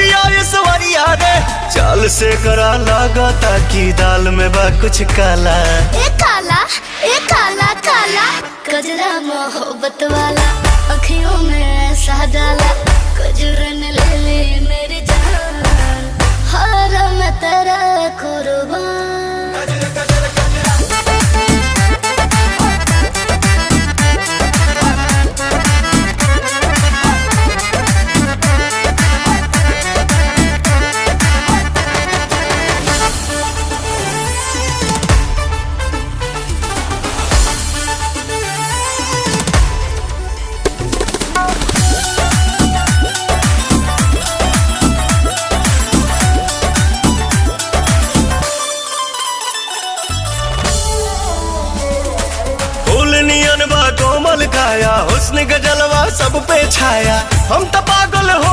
बिया ईश्वरिया रे, चाल से करा लागता कि दाल में बा कुछ काला। ए काला काला, कजरा मोहब्बत वाला, अखियों में ऐसा डाला, कजरन ले ले मेरी जान, हर मैं तेरा कुर्बान। कोमल काया हुस्न का जलवा सब पे छाया, हम तो पागल हो